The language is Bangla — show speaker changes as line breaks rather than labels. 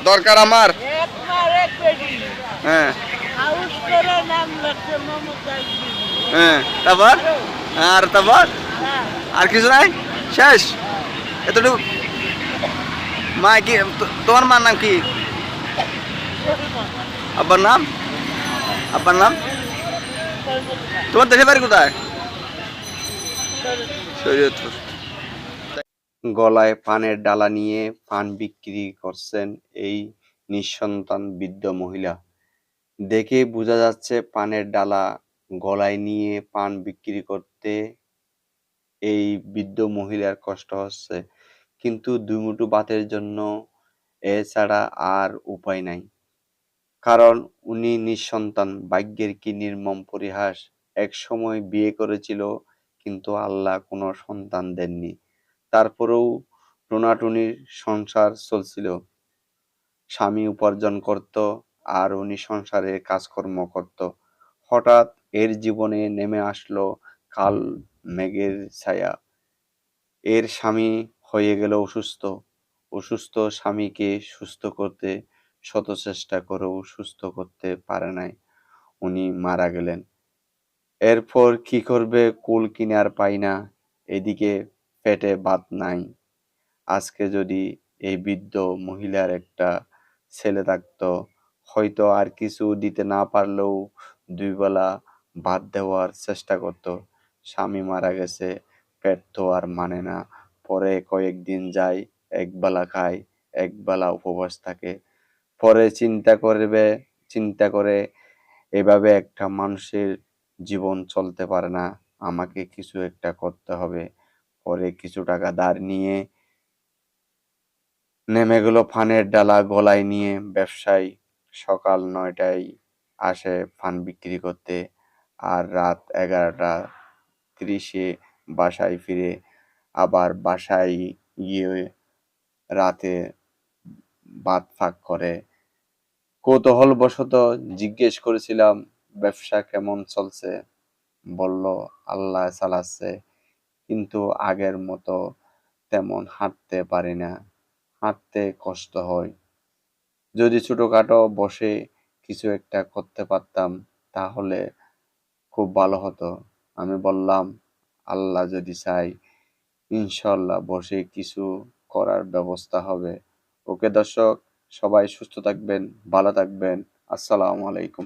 দরকার আমার। হ্যাঁ হ্যাঁ, তারপর তারপর আর কিছু নাই, শেষ এতটুকু। মা কি তোমার মার নাম কি? আব্বার নাম? আব্বার নাম? তোমার দেশের বাড়ি কোথায়? শরীয়তপুর। গলায় পানের ডালা নিয়ে পান বিক্রি করছেন এই নিঃসন্তান বৃদ্ধ মহিলা। দেখে বোঝা যাচ্ছে পানের ডালা গলায় নিয়ে পান বিক্রি করতে এই বৃদ্ধ মহিলার কষ্ট হচ্ছে, কিন্তু দুই মুঠো ভাতের জন্য এছাড়া আর উপায় নাই। কারণ উনি নিঃসন্তান। ভাগ্যের কি নির্মম পরিহাস! একসময় বিয়ে করেছিল, কিন্তু আল্লাহ কোনো সন্তান দেননি। তারপরেও টোনাটুনির সংসার চলছিল। স্বামী উপার্জন করত আর উনি সংসারের কাজকর্ম করত। হঠাৎ এর জীবনে নেমে আসলো কাল মেঘের ছায়া। এর স্বামী হয়ে গেল অসুস্থ। অসুস্থ স্বামীকে সুস্থ করতে শত চেষ্টা করেও সুস্থ করতে পারে নাই। উনি মারা গেলেন। এরপর কি করবে কুল কিনার পায় না, এদিকে পেটে ভাত নাই। আজকে যদি এই বৃদ্ধ মহিলার একটা ছেলে থাকতো, হয়তো আর কিছু দিতে না পারলেও দুই বেলা ভাত দেওয়ার চেষ্টা করত। স্বামী মারা গেছে, পেট তো আর মানে না। পরে কয়েকদিন যায়, একবেলা খায়, একবেলা উপবাস থাকে। পরে চিন্তা করে এভাবে একটা মানুষের জীবন চলতে পারে না, আমাকে কিছু একটা করতে হবে। পরে কিছু টাকা ধার নিয়ে নেমে গেল পানের ডালা গলায় নিয়ে ব্যবসায়ী। সকাল ৯টায় আসে পান বিক্রি করতে, আর রাত 11:30 বাসায় ফিরে। আবার বাসায় গিয়ে রাতে ভাত ফাঁক করে। কৌতূহলবশত জিজ্ঞেস করেছিলাম, ব্যবসা কেমন চলছে? বলল, আল্লাহ চালাচ্ছে, কিন্তু আগের মতো তেমন হাঁটতে পারি না, হাঁটতে কষ্ট হয়। যদি ছোটখাটো বসে কিছু একটা করতে পারতাম তাহলে খুব ভালো হতো। আমি বললাম, আল্লাহ যদি চাই ইনশাল্লাহ বসে কিছু করার ব্যবস্থা হবে। ওকে দর্শক, সবাই সুস্থ থাকবেন, ভালো থাকবেন। আসসালামু আলাইকুম।